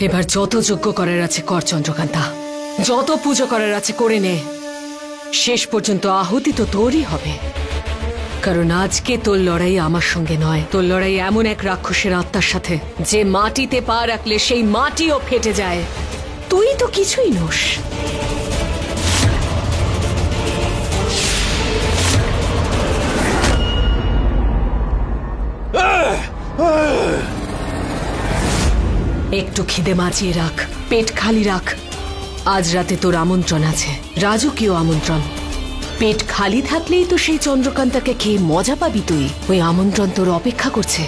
এবার যত যজ্ঞ করার আছে কর চন্দ্রকান্তা, যত পুজো করার আছে করে নে। শেষ পর্যন্ত আহুতি তো তোরই হবে, কারণ আজকে তোর লড়াই আমার সঙ্গে নয়, তোর লড়াই এমন এক রাক্ষসের আত্মার সাথে যে মাটিতে পা রাখলে সেই মাটিও ফেটে যায়। তুই তো কিছুই নোস। একটু খিদে মাজিয়ে রাখ, পেট খালি রাখ। আজ রাতে তোর আমন্ত্রণ আছে, রাজকীয় আমন্ত্রণ। পেট খালি থাকলেই তো সেই চন্দ্রকান্তাকে খেয়ে মজা পাবি তুই। ওই আমন্ত্রণ তোর অপেক্ষা করছে,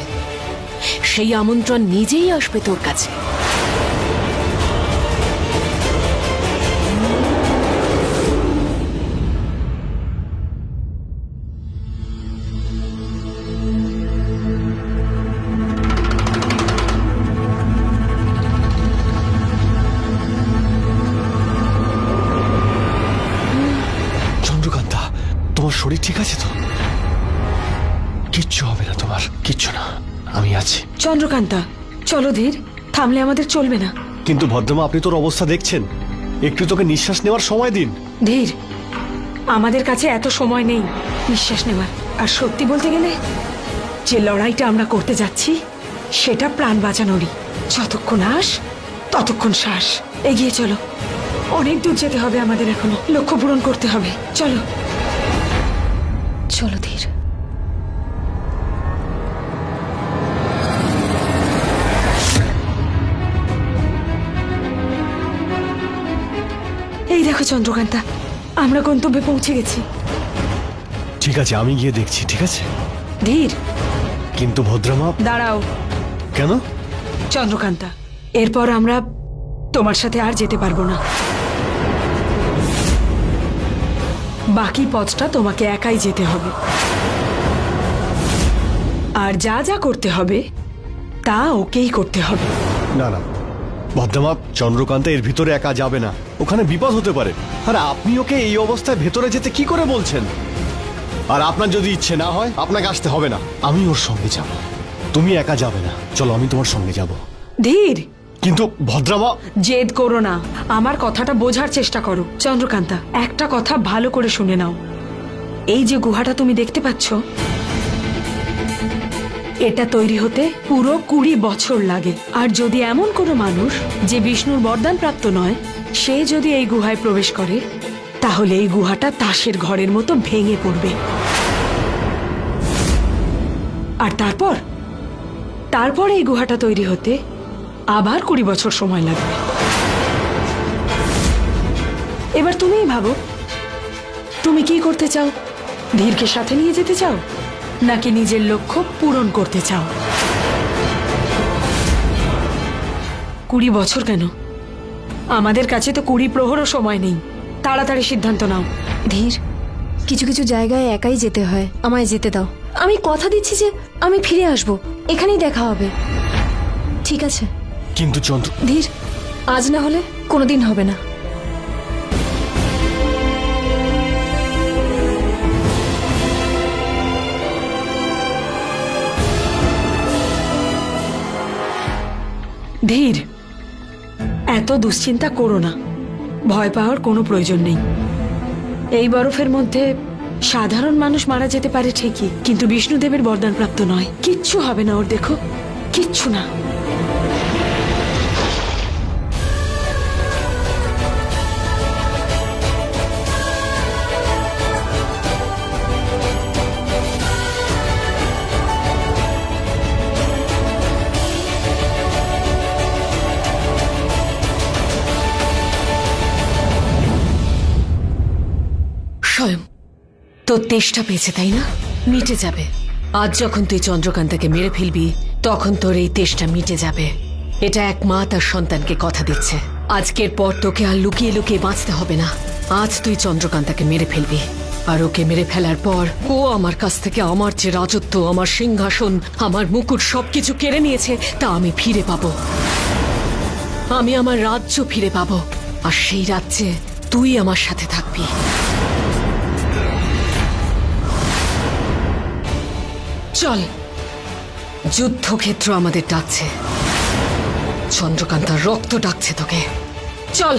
সেই আমন্ত্রণ নিজেই আসবে তোর কাছে। তোমার শরীর ঠিক আছে তো? কিচ্ছু হবে না তোমার, কিচ্ছু না, আমি আছি। চন্দ্রকান্তা চলো ধীর, থামলে আমাদের চলবে না। কিন্তু ভদ্রমা, আপনি তোর অবস্থা দেখছেন, একটু তোকে নিঃশ্বাস নেওয়ার সময় দিন। ধীর, আমাদের কাছে এত সময় নেই নিঃশ্বাস নেওয়ার। আর সত্যি বলতে গেলে যে লড়াইটা আমরা করতে যাচ্ছি সেটা প্রাণ বাঁচানোরই। যতক্ষণ আস ততক্ষণ শ্বাস। এগিয়ে চলো, অনেক দূর যেতে হবে আমাদের, এখনো লক্ষ্য পূরণ করতে হবে। চলো চলো ধীর। এই দেখো চন্দ্রকান্তা, আমরা গন্তব্যে পৌঁছে গেছি। ঠিক আছে, আমি গিয়ে দেখছি। ঠিক আছে ধীর। কিন্তু ভদ্রমা। দাঁড়াও। কেন? চন্দ্রকান্তা, এরপর আমরা তোমার সাথে আর যেতে পারবো না। বাকি পথটা তোমাকে একাই যেতে হবে, আর যা যা করতে হবে তা ওকেই করতে হবে। না না ভদ্রমা, চন্দ্রকান্ত এর ভিতরে একা যাবে না, ওখানে বিপদ হতে পারে। আর আপনি ওকে এই অবস্থায় ভেতরে যেতে কি করে বলছেন? আর আপনার যদি ইচ্ছে না হয় আপনাকে আসতে হবে না, আমি ওর সঙ্গে যাব। তুমি একা যাবে না, চলো আমি তোমার সঙ্গে যাব। ধীর। কিন্তু ভদ্রমা। জেদ করো না, আমার কথাটা বোঝার চেষ্টা করো। চন্দ্রকান্তা, একটা কথা ভালো করে শুনে নাও। এই যে গুহাটা তুমি দেখতে পাচ্ছ, এটা তৈরি হতে পুরো 20 বছর লাগে। আর যদি এমন কোনো মানুষ যে বিষ্ণুর বরদান প্রাপ্ত নয়, সে যদি এই গুহায় প্রবেশ করে, তাহলে এই গুহাটা তাসের ঘরের মতো ভেঙে পড়বে। আর তারপর এই গুহাটা তৈরি হতে আবার 20 বছর সময় লাগবে। এবার তুমিই ভাবো, তুমি কি করতে চাও? ধীরকে সাথে নিয়ে যেতে চাও, নাকি নিজের লক্ষ্য পূরণ করতে চাও? 20 বছর কেন, আমাদের কাছে তো 20 প্রহরও সময় নেই। তাড়াতাড়ি সিদ্ধান্ত নাও। ধীর, কিছু কিছু জায়গায় একাই যেতে হয়, আমায় যেতে দাও। আমি কথা দিচ্ছি যে আমি ফিরে আসব, এখানেই দেখা হবে। ঠিক আছে? কিন্তু চন্দ্র। ধীর, আজ না হলে কোনোদিন হবে না। ধীর, এত দুশ্চিন্তা করো না, ভয় পাওয়ার কোনো প্রয়োজন নেই। এই বরফের মধ্যে সাধারণ মানুষ মারা যেতে পারে ঠিকই, কিন্তু বিষ্ণুদেবের বরদান প্রাপ্ত নয়। কিচ্ছু হবে না ওর, দেখো, কিচ্ছু না। স্বয়ং তোর তেষ্টা পেয়েছে তাই না? মিটে যাবে। আজ যখন তুই চন্দ্রকান্তাকে মেরে ফেলবি, তখন তোর এই তেষ্টা মিটে যাবে। এটা এক মা তার সন্তানকে কথা দিচ্ছে। আজকের পর তোকে আর লুকিয়ে লুকিয়ে বাঁচতে হবে না। আজ তুই চন্দ্রকান্তাকে মেরে ফেলবি, আর ওকে মেরে ফেলার পর ও আমার কাছ থেকে আমার যে রাজত্ব, আমার সিংহাসন, আমার মুকুট সবকিছু কেড়ে নিয়েছে তা আমি ফিরে পাবো। আমি আমার রাজ্য ফিরে পাবো, আর সেই রাজ্যে তুই আমার সাথে থাকবি। চল, যুদ্ধক্ষেত্র আমাদের ডাকছে। চন্দ্রকান্তার রক্ত ডাকছে তোকে, চল।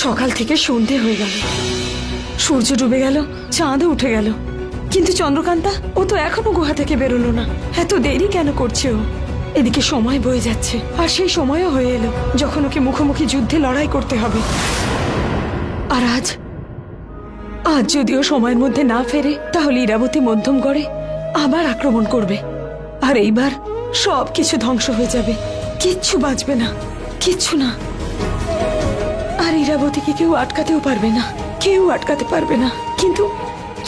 সকাল থেকে সন্ধে হয়ে গেল, সূর্য ডুবে গেল, চাঁদও উঠে গেল, কিন্তু চন্দ্রকান্তা ও তো এখনো গুহা থেকে বেরোলো না। এত দেরি কেন করছে ও? এদিকে সময় বয়ে যাচ্ছে, আর সেই সময়ও হয়ে এলো যখন ওকে মুখোমুখি যুদ্ধে লড়াই করতে হবে। আর আজ যদিও সময়ের মধ্যে না ফেরে, তাহলে ইরাবতী মধ্যমগড়ে আবার আক্রমণ করবে, আর এইবার সব কিছু ধ্বংস হয়ে যাবে, কিচ্ছু বাঁচবে না, কিচ্ছু না। আর ইরাবতীকে কেউ আটকাতেও পারবে না, কেউ আটকাতে পারবে না। কিন্তু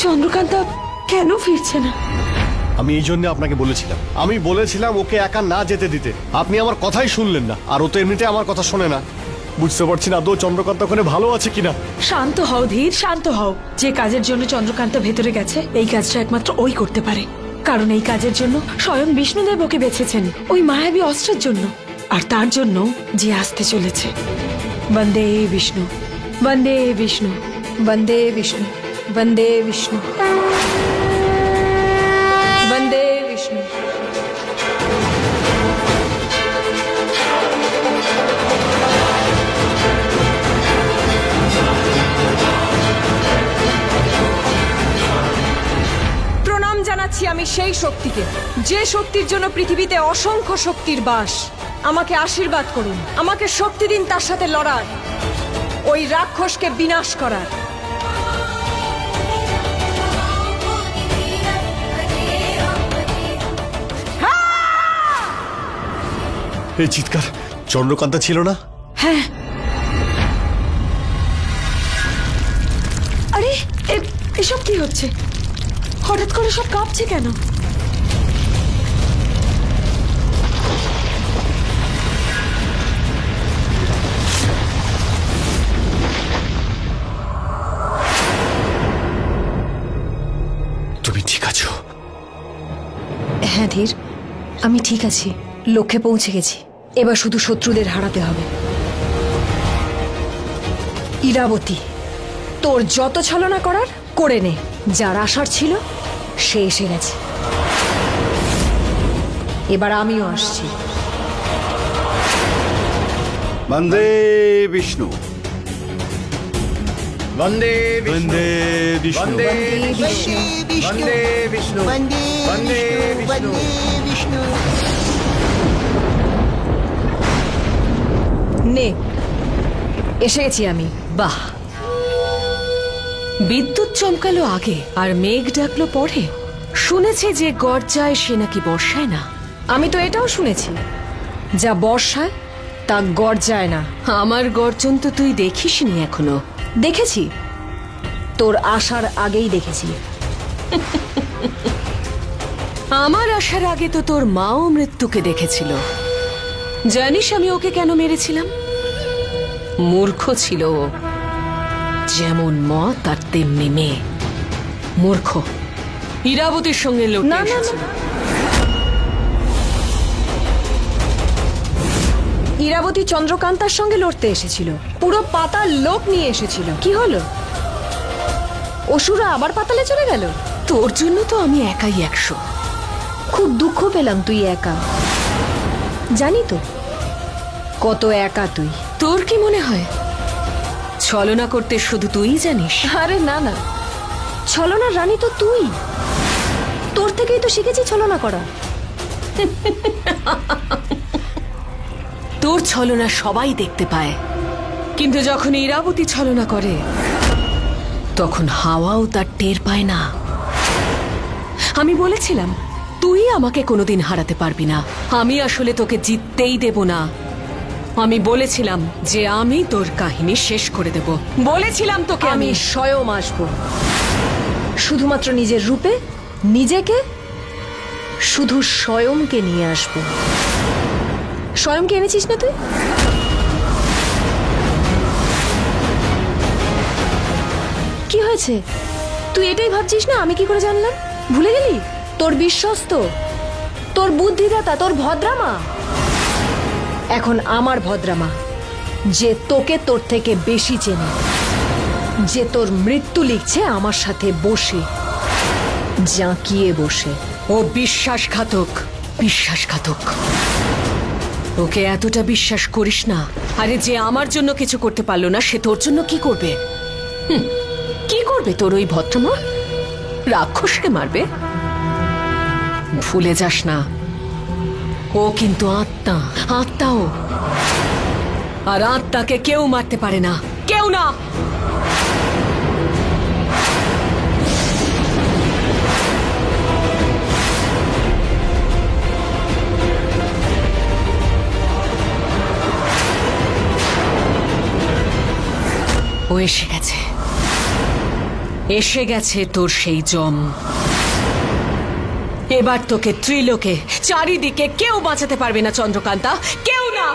চন্দ্রকান্তা কেন ফিরছে না? আমি এই জন্য আপনাকে বলেছিলাম ওকে একা না যেতে দিতে। আপনি আমার কথাই শুনলেন না, আর ও তো এমনিতে আমার কথা শোনে না। বুঝতে পারছি না আদৌ চন্দ্রকান্তা ওখানে ভালো আছে কিনা। শান্ত হও ধীর, শান্ত হও। যে কাজের জন্য চন্দ্রকান্ত ভেতরে গেছে, এই কাজটা একমাত্র ওই করতে পারে, কারণ এই কাজের জন্য স্বয়ং বিষ্ণুদেব ওকে বেছেছেন, ওই মায়াবী অস্ত্রের জন্য, আর তার জন্য যে আসতে চলেছে। বন্দে বিষ্ণু, বন্দে বিষ্ণু, বন্দে বিষ্ণু, বন্দে বিষ্ণু, বন্দে বিষ্ণু। প্রণাম জানাচ্ছি আমি সেই শক্তিকে, যে শক্তির জন্য পৃথিবীতে অসংখ্য শক্তির বাস। আমাকে আশীর্বাদ করুন, আমাকে শক্তি দিন তার সাথে লড়ার, ওই রাক্ষসকে বিনাশ করার। এই চিৎকার চন্দ্রকান্তা ছিল না? হ্যাঁ। আরে এসব কি হচ্ছে? হঠাৎ করে সব কাঁপছে কেন? তুমি ঠিক আছো? হ্যাঁ ধীর, আমি ঠিক আছি, লক্ষ্যে পৌঁছে গেছি। এবার শুধু শত্রুদের হারাতে হবে। ইরাবতী, তোর যত ছলনা করার করে নে, যার আসার ছিল সে এসে গেছে, এবার আমিও আসছি। বন্দে বিষ্ণু, বন্দে বন্দে বিষ্ণু, বন্দে বিষ্ণু, বন্দে বিষ্ণু, বন্দে বিষ্ণু। নে, এসে গেছি আমি। বাহ, বিদ্যুৎ চমকালো আগে আর মেঘ ডাকলো পরে। শুনেছে যে গর্জায় সে নাকি বর্ষায় না। আমি তো এটাও শুনেছি, যা বর্ষায় তা গর্জায় না। আমার গর্জন তো তুই দেখিসনি এখনো। দেখেছি, তোর আসার আগেই দেখেছি। আমার আসার আগে তো তোর মাও মৃত্যুকে দেখেছিল। জানিস আমি ওকে কেন মেরেছিলাম? মূর্খ ছিল ও, যেমন মত আর তেমনি মেয়ে। মূর্খ, ইরাবতীর সঙ্গে লড়তে না, না, না। এসেছিল। ইরাবতী চন্দ্রকান্তার সঙ্গে লড়তে এসেছিল, পুরো পাতাল লোক নিয়ে এসেছিল। কি হলো? অসুরা আবার পাতালে চলে গেল? তোর জন্য তো আমি একাই 100। খুব দুঃখ পেলাম তুই একা। জানি তো কত একা তুই। তোর কি মনে হয় ছলনা করতে শুধু তুই জানিস? আরে না না, ছলনার রানী তো তুই। তোর থেকেই তো শিখেছি ছলনা করা। তোর ছলনা সবাই দেখতে পায়, কিন্তু যখন ইরাবতী ছলনা করে তখন হাওয়াও তার টের পায় না। আমি বলেছিলাম তুই আমাকে কোনোদিন হারাতে পারবি না। আমি আসলে তোকে জিততেই দেব না। আমি বলেছিলাম যে আমি তোর কাহিনী শেষ করে দেব। বলেছিলাম তোকে আমি স্বয়ং আসব, শুধুমাত্র নিজের রূপে, নিজেকে, শুধু স্বয়ংকে নিয়ে আসব। স্বয়ংকে এনেছিস না তুই? কি হয়েছে? তুই এটাই ভাবছিস না আমি কি করে জানলাম? ভুলে গেলি? তোর বিশ্বস্ত, তোর বুদ্ধিদাতা, তোর ভদ্রামা এখন আমার ভদ্রামা। যে তোকে তোর থেকে বেশি চেনে, যে তোর মৃত্যু লিখছে আমার সাথে বসে, জাঁকিয়ে বসে। ও বিশ্বাসঘাতক, বিশ্বাসঘাতক। ওকে এতটা বিশ্বাস করিস না। আরে যে আমার জন্য কিছু করতে পারলো না, সে তোর জন্য কি করবে? কি করবে তোর ওই ভদ্রমা? রাক্ষসকে মারবে? ভুলে যাস না, ও কিন্তু আত্মা, আত্মাও। আর আত্মাকে কেউ মারতে পারে না, কেউ না। ও এসে গেছে, এসে গেছে তোর সেই জম। এবার তোকে ত্রিলোকে, চারিদিকে কেউ বাঁচাতে পারবে না চন্দ্রকান্তা, কেউ না।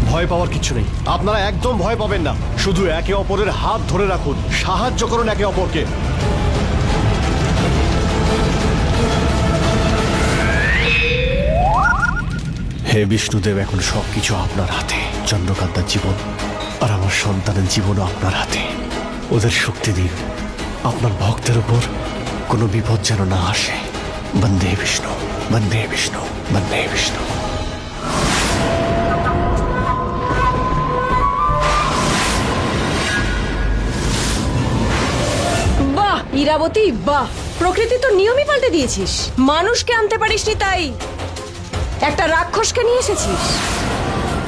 ভয় পাওয়ার কিছু নেই, আপনারা একদম ভয় পাবেন না। শুধু একে অপরের হাত ধরে রাখুন, সাহায্য করুন একে অপরকে। হে বিষ্ণুদেব, এখন সবকিছু আপনার হাতে। চন্দ্রকান্তার জীবন আর আমার সন্তানের জীবনও আপনার হাতে। ওদের শক্তি দিন, আপনার ভক্তের উপর কোনো বিপদ যেন না আসে। বন্দে বিষ্ণু, বন্দে বিষ্ণু, বন্দে বিষ্ণু। বাহ ইরাবতী, বাহ! প্রকৃতি তো নিয়মই পাল্টে দিয়েছিস। মানুষকে আনতে পারিসনি, তাই একটা রাক্ষসকে নিয়ে এসেছিস।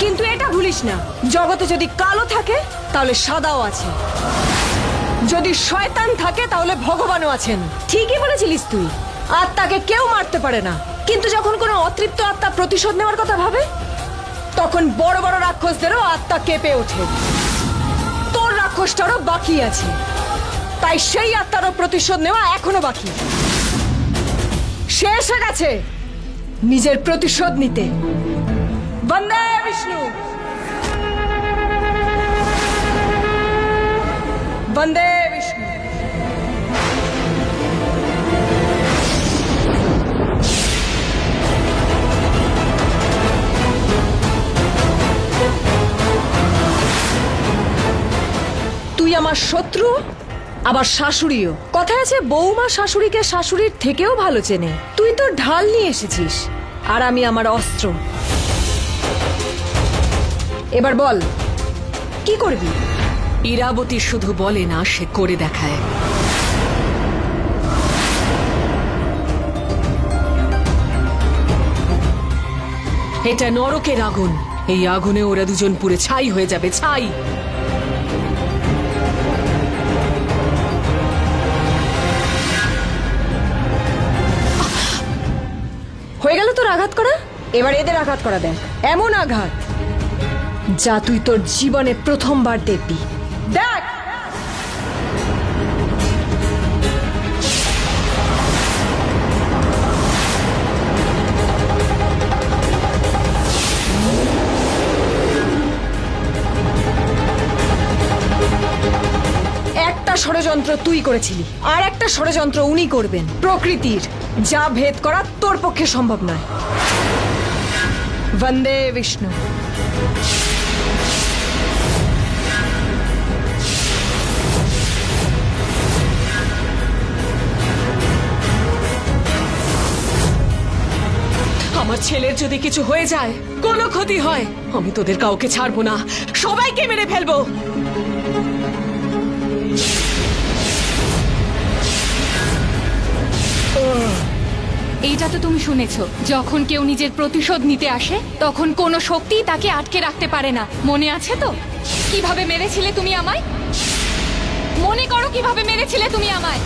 কিন্তু এটা ভুলিস না, জগতে যদি কালো থাকে তাহলে সাদাও আছে, যদি শয়তান থাকে তাহলে ভগবানও আছেন। ঠিকই বলেছিলিস তুই, আত্মাকে কেউ মারতে পারে না। কিন্তু যখন কোনো অতৃপ্ত আত্মা প্রতিশোধ নেওয়ার কথা ভাবে, তখন বড় বড় রাক্ষসদেরও আত্মা কেঁপে ওঠে। তোর রাক্ষসটারও বাকি আছে, তাই সেই আত্মারও প্রতিশোধ নেওয়া এখনো বাকি। শেষ হয়ে গেছে নিজের প্রতিশোধ নিতে। বন্দে বিষ্ণু, বন্দে বিষ্ণু। তুই আমার শত্রু, আবার শাশুড়িও। কথায় আছে বৌমা শাশুড়িকে শাশুড়ির থেকেও ভালো চেনে। তুই তোর ঢাল নিয়ে এসেছিস, আর আমি আমার অস্ত্র। এবার বল, কি করবি? ইরাবতী শুধু বলে না, সে করে দেখায়। এটা নরকের আগুন, এই আগুনে ওরা দুজন পুড়ে ছাই হয়ে যাবে, ছাই। হয়ে গেল তোর আঘাত করা, এবার এদের আঘাত করা দেখ। এমন আঘাত যা তুই তোর জীবনে প্রথমবার দেখবি। দেখ। একটা ষড়যন্ত্র তুই করেছিলি, আর একটা ষড়যন্ত্র উনি করবেন। প্রকৃতির যা ভেদ করা তোর পক্ষে সম্ভব নয়। বন্দে বিষ্ণু। আমার ছেলের যদি কিছু হয়ে যায়, কোনো ক্ষতি হয়, আমি তোদের কাউকে ছাড়বো না, সবাইকে মেরে ফেলবো। এইটা তো তুমি শুনেছো, যখন কেউ নিজের প্রতিশোধ নিতে আসে তখন কোনো শক্তি তাকে আটকে রাখতে পারে না। মনে আছে তো কিভাবে মেরেছিলে তুমি আমায়? মনে করো কিভাবে মেরেছিলে তুমি আমায়।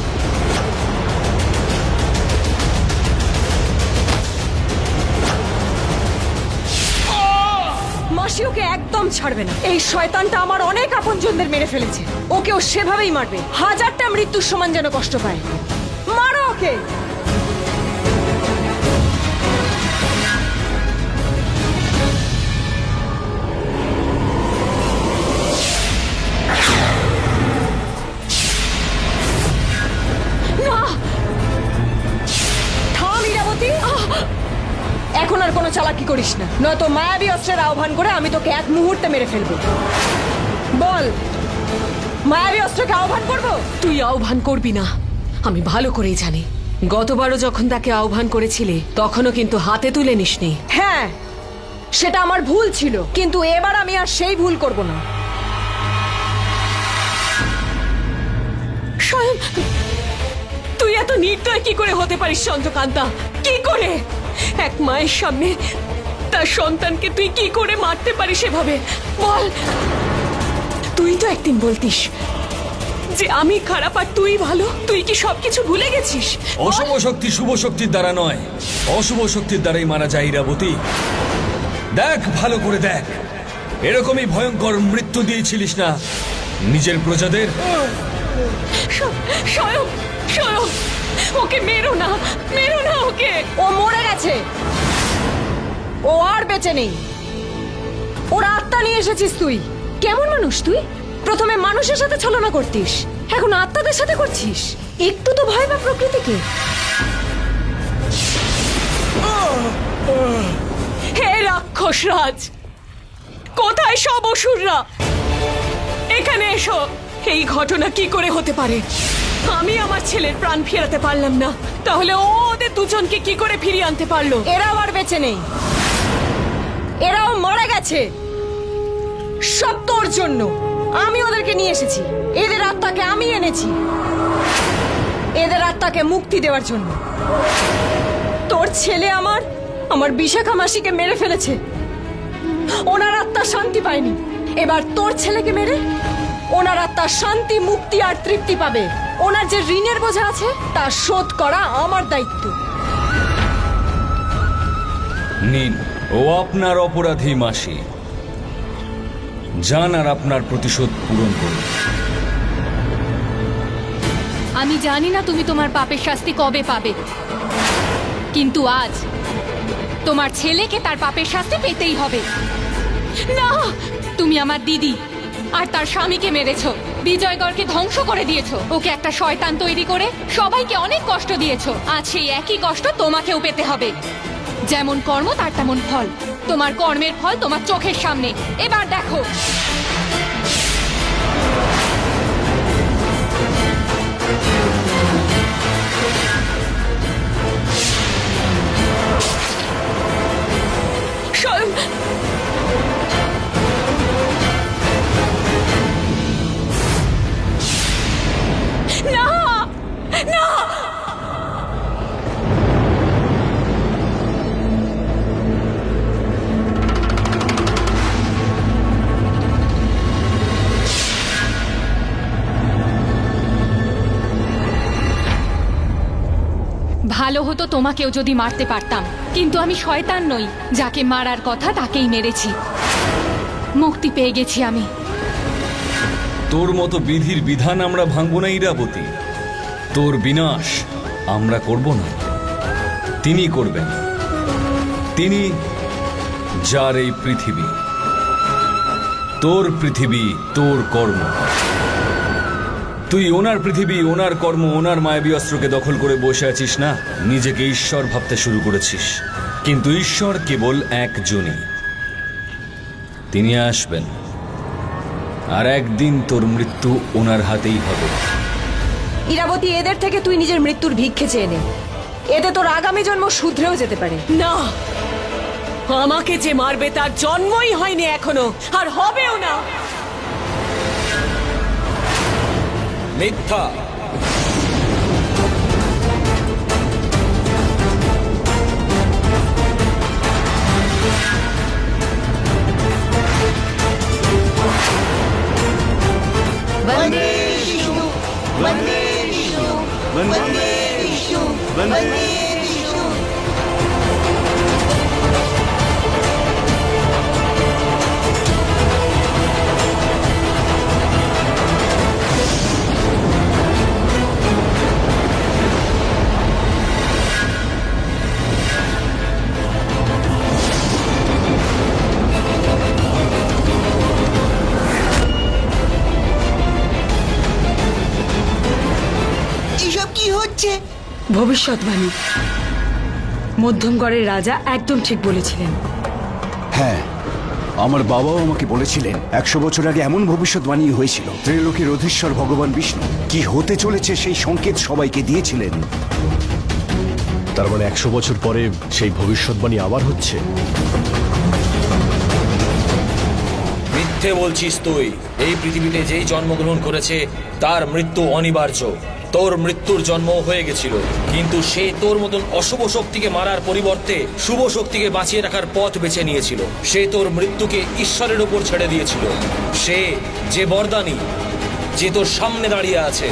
মাসি ওকে একদম ছাড়বে না। এই শয়তানটা আমার অনেক আপনজনদের মেরে ফেলেছে, ওকেও সেভাবেই মারবে। হাজারটা মৃত্যুর সমান যেন কষ্ট পায়। মারো ওকে। চালাকি করিস না, নয়তো মায়াবী অস্ত্রের আহ্বান করে আমি তোকে এক মুহূর্তে মেরে ফেলবো। বল, মায়াবী অস্ত্রকে আহ্বান করবো? তুই আহ্বান করবি না, আমি ভালো করেই জানি। গতবারও যখন তাকে আহ্বান করেছিলি তখনও কিন্তু হাতে তুলে নিসনি। হ্যাঁ, সেটা আমার ভুল ছিল, কিন্তু এবার আমি আর সেই ভুল করব না। স্বয়ং তুই এত নির্দয় কি করে হতে পারিস চন্দ্রকান্তা? কি করে এক মায়ের সামনে তার সন্তানকে তুই কি করে মারতে পারিস এভাবে? বল, তুই তো একদিন বলতিস যে আমি খারাপ আর তুই ভালো। তুই কি সবকিছু ভুলে গেছিস? অশুভ শক্তি শুভ শক্তির দ্বারা নয়, অশুভ শক্তির দ্বারাই মারা যায় ইরাবতী। দেখ, ভালো করে দেখ, এরকমই ভয়ঙ্কর মৃত্যু দিয়েছিলিস না নিজের প্রজাদের? স্বয়ং স্বয়ং ওকে মেরো না, মেরো না ওকে। ও মরে গেছে, ও আর বেঁচে নেই। ওর আত্মা নিয়ে এসেছিস তুই। কেমন মানুষ তুই? প্রথমে মানুষের সাথে ছলনা করতিস, এখন আত্মাদের সাথে করছিস। একটু তো ভয় পা প্রকৃতিকে। হে রাক্ষস রাজ, কোথায় সব অসুররা? এখানে এসো। এই ঘটনা কি করে হতে পারে? আমি আমার ছেলের প্রাণ ফেরাতে পারলাম না, তাহলে ও ওদের দুজনকে কি করে ফিরিয়ে আনতে পারলো? এরাও আর বেঁচে নেই, এরাও মরে গেছে। সব তোর জন্য। আমি ওদেরকে নিয়ে এসেছি, এদের আত্মাকে আমি এনেছি, এদের আত্মাকে মুক্তি দেওয়ার জন্য। তোর ছেলে আমার বিশাখা মাসিকে মেরে ফেলেছে, ওনার আত্মা শান্তি পায়নি। এবার তোর ছেলেকে মেরে ওনার আত্মা শান্তি, মুক্তি আর তৃপ্তি পাবে। ওনার যে ঋণের বোঝা আছে তা শোধ করা আমার দায়িত্ব। নিন, ও আপনার অপরাধী মাসি। যান আর আপনার প্রতিশোধ পূরণ করুন। আমি জানি না তুমি তোমার পাপের শাস্তি কবে পাবে, কিন্তু আজ তোমার ছেলেকে তার পাপের শাস্তি পেতেই হবে। না, তুমি আমার দিদি আর তার স্বামীকে মেরেছো, বিজয়গড়কে ধ্বংস করে দিয়েছো, ওকে একটা শয়তান তৈরি করে সবাইকে অনেক কষ্ট দিয়েছো। আজ সেই একই কষ্ট তোমাকেও পেতে হবে। যেমন কর্ম তার তেমন ফল। তোমার কর্মের ফল তোমার চোখের সামনে। এবার দেখো। স্বয়ং না, না, ভালো হতো তোমাকেও যদি মারতে পারতাম, কিন্তু আমি শয়তান নই। যাকে মারার কথা তাকেই মেরেছি। মুক্তি পেয়ে গেছি আমি। তোর মতো বিধির বিধান আমরা ভাঙব না ইরাবতী। তোর বিনাশ আমরা করব না, তিনি করবেন। তিনি যার এই পৃথিবী, তোর পৃথিবী, তোর কর্ম। তুই ওনার পৃথিবী, ওনার কর্ম, ওনার মায়াবী অস্ত্রকে দখল করে বসে আছিস না? নিজেকে ঈশ্বর ভাবতে শুরু করেছিস, কিন্তু ঈশ্বর কেবল একজনই। তিনি আসবেন, আর একদিন তোর মৃত্যু ওনার হাতেই হবে। ইরাবতী, এদের থেকে তুই নিজের মৃত্যুর ভিক্ষে চেয়ে নে। এতে তোর আগামী জন্ম শুধরেও যেতে পারে। না, আমাকে যে মারবে তার জন্মই হয়নি এখনো, আর হবেও না। মিথ্যা। वंदे विष्णु, वंदे विष्णु, वंदे विष्णु, वंदे विष्णु। ভবিষ্যৎবাণী। মধ্যমগড়ের রাজা একদম ঠিক বলেছিলেন। হ্যাঁ, আমার বাবাও আমাকে বলেছিলেন 100 বছর আগে এমন ভবিষ্যৎবাণী হয়েছিল। ত্রিলোকের অধীশ্বর ভগবান বিষ্ণু কি হতে চলেছে সেই সংকেত সবাইকে দিয়েছিলেন। তার মানে 100 বছর পরে সেই ভবিষ্যৎবাণী আবার হচ্ছে। মিথ্যে বলছিস তুই। এই পৃথিবীতে যেই জন্মগ্রহণ করেছে তার মৃত্যু অনিবার্য। তোর মৃত্যুর জন্ম হয়ে গেছিল, কিন্তু সে তোর মতন অশুভ শক্তিকে মারার পরিবর্তে শুভ শক্তিকে বাঁচিয়ে রাখার পথ বেছে নিয়েছিল। সে তোর মৃত্যুকে ঈশ্বরের উপর ছেড়ে দিয়েছিল। সে যে বরদানী, যে তোর সামনে দাঁড়িয়ে আছে,